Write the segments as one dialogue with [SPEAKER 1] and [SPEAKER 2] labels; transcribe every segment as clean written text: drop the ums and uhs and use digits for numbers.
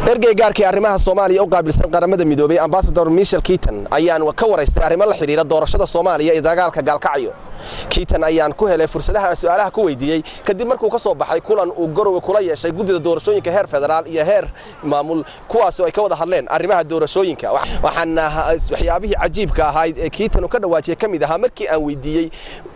[SPEAKER 1] Ergeyga Gaarka arrimaha Soomaaliya oo qaabilsan Qaramada Midoobay Ambassador Keating ayaan ka waraystay arrimo la xiriira doorashada Soomaaliya ee dagaalka gaalkacyo. Keating ayaan ku helay fursadaha su'aalaha ku weydiiyay kadib markuu ka soo baxay kulan uu Garoowe kula yeeshay Guddiga Doorashooyinka Heer Federaal iyo Heer Maamul kuwaas oo ay ka wada hadleen arrimaha doorashooyinka. Waxaana waxyaabihii cajiibka ahayd ee Keating ka dhawaajiyay kamid ahaa markii aan weydiiyay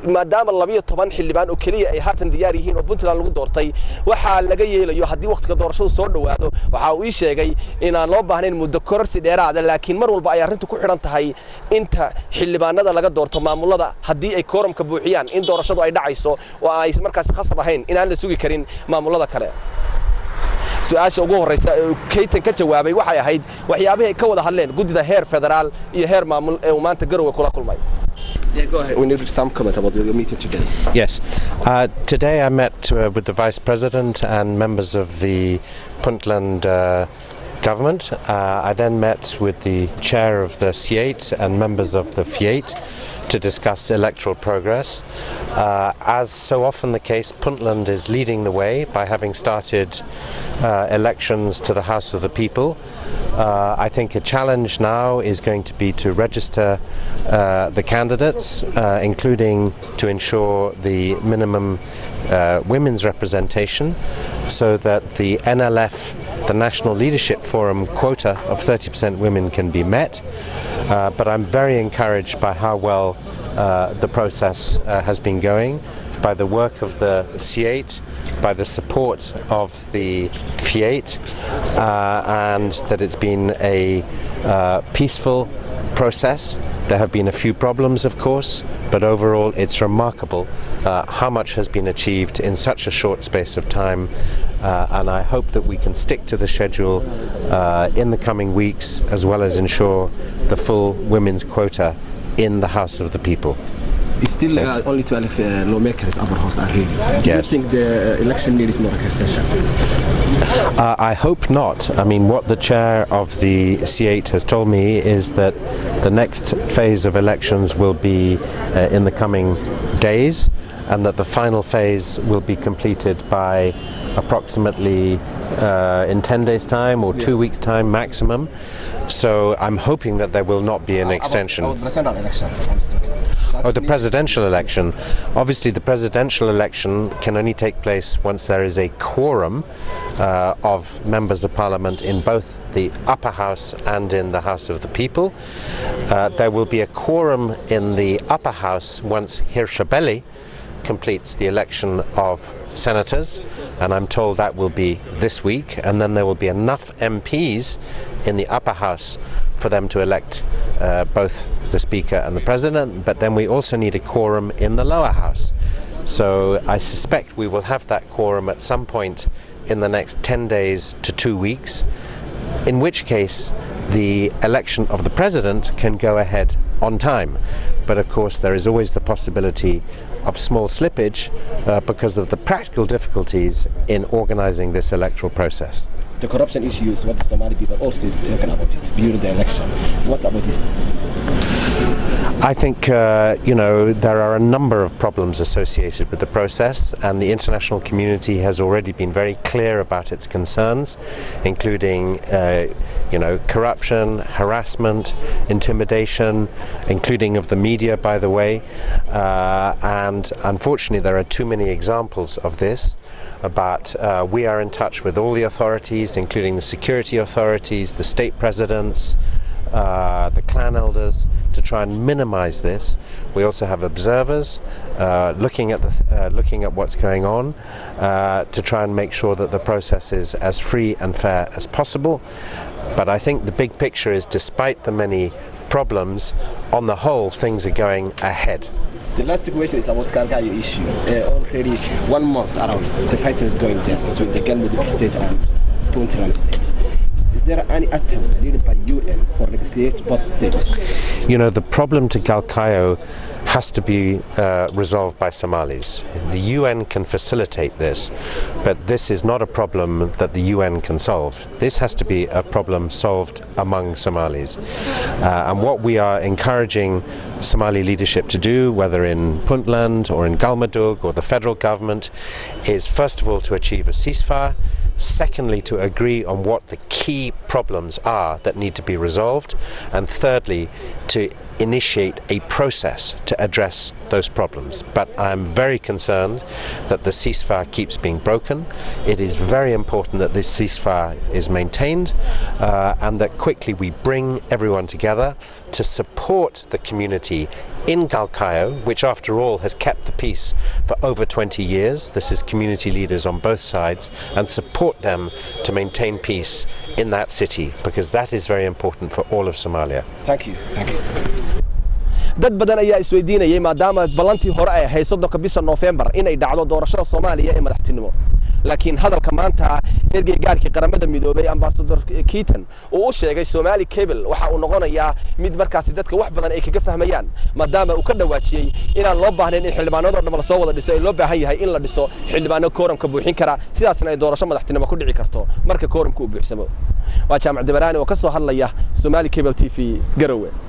[SPEAKER 1] maadaama 12 xildhibaan oo kaliya ay haatan diyaar yihiin oo Puntland lagu doortay waxa laga yeelayo haddii waqtiga doorashadu soo dhawaado waxa uu sheegay in aan loo baahnayn muddo kororsi dheeraad ah laakiin mar walba ay arrintu ku xiran tahay inta xildhibaanada laga doorto maamulada haddii ay kooramka buuxiyaan in doorashadu ay dhacayso oo ay markaas khasab ahayn in aan la sugi karin maamulada kale. su'aasha ugu horeysa Keating ka jawaabay waxay ahayd waxyaabaha ay ka wada hadleen Guddiga Heer Federaal iyo Heer Maamul ee uu maanta Garoowe kula kulmay.
[SPEAKER 2] Yeah, go ahead.
[SPEAKER 1] We need some comment about the meeting today.
[SPEAKER 2] Yes. Today I met with the Vice President and members of the Puntland government. I then met with the chair of the C8 and members of the F8 to discuss electoral progress. As so often the case, Puntland is leading the way by having started elections to the House of the People. I think a challenge now is going to be to register the candidates, including to ensure the minimum women's representation so that the NLF, the National Leadership Forum quota of 30% women can be met. But I'm very encouraged by how well the process has been going, by the work of the C8, by the support of the F8, and that it's been a peaceful process. There have been a few problems, of course, but overall it's remarkable how much has been achieved in such a short space of time, and I hope that we can stick to the schedule in the coming weeks, as well as ensure the full women's quota in the House of the People.
[SPEAKER 1] It's still only 12 lawmakers our house are ready. Do you think the election needs more extension?
[SPEAKER 2] I hope not. I mean, what the chair of the C8 has told me is that the next phase of elections will be in the coming days, and that the final phase will be completed by approximately in 10 days' time or 2 weeks' time maximum. So I'm hoping that there will not be an extension. Oh, the presidential election. Obviously, the presidential election can only take place once there is a quorum of members of parliament in both the upper house and in the House of the People. There will be a quorum in the upper house once Heer completes the election of senators, and I'm told that will be this week, and then there will be enough MPs in the upper house for them to elect both the Speaker and the President, but then we also need a quorum in the lower house. So I suspect we will have that quorum at some point in the next 10 days to 2 weeks, in which case the election of the President can go ahead on time. But of course there is always the possibility of small slippage because of the practical difficulties in organizing this electoral process.
[SPEAKER 1] The corruption issue is what the Somali people also talking about it during the election. What about this?
[SPEAKER 2] I think, there are a number of problems associated with the process, and the international community has already been very clear about its concerns, including, corruption, harassment, intimidation, including of the media, by the way. And unfortunately, there are too many examples of this. But we are in touch with all the authorities, including the security authorities, the state presidents, the clan elders, to try and minimize this. We also have observers looking at what's going on to try and make sure that the process is as free and fair as possible. But I think the big picture is, despite the many problems, on the whole things are going ahead.
[SPEAKER 1] The last question is about Qaramada issue. Already 1 month around, the fight is going there between the Garoowe state and Puntland state. Is there any attempt led by UN for negotiate both states?
[SPEAKER 2] The problem to Gaarka has to be resolved by Somalis. The UN can facilitate this, but this is not a problem that the UN can solve. This has to be a problem solved among Somalis. And what we are encouraging Somali leadership to do, whether in Puntland or in Galmudug or the federal government, is first of all to achieve a ceasefire, Secondly, to agree on what the key problems are that need to be resolved. And thirdly, to initiate a process to address those problems. But I'm very concerned that the ceasefire keeps being broken. It is very important that this ceasefire is maintained and that quickly we bring everyone together to support the community in Galkayo, which after all has kept the peace for over 20 years. This is community leaders on both sides, and support them to maintain peace in that city, because that is very important for all of Somalia.
[SPEAKER 1] Thank you. Thank you. dad badan ayaa isweydiinayay maadaama ballantii hore ay ahayd 3 bisha November inay dhacdo doorashada Soomaaliya ee madaxtinimo laakiin hadalka maanta ergeyga gaarka Qaramada Midoobay ambassador Keating oo u sheegay Somali Cable waxa uu noqonayaa mid markaas dadka wax badan ay kaga fahmayaan maadaama uu ka dhawaajiyay inaan loo baahnayn in xildhibaanada dhammaan soo wada dhiso ay loo baahan yahay in la dhiso xildhibaano kooramka buuxin kara sidaasna ay doorasho madaxtinimo ku dhici karto marka kooramku uu buuxsamo waa jaamacad Dadban oo ka soo hadlaya Somali Cable TV Garoowe.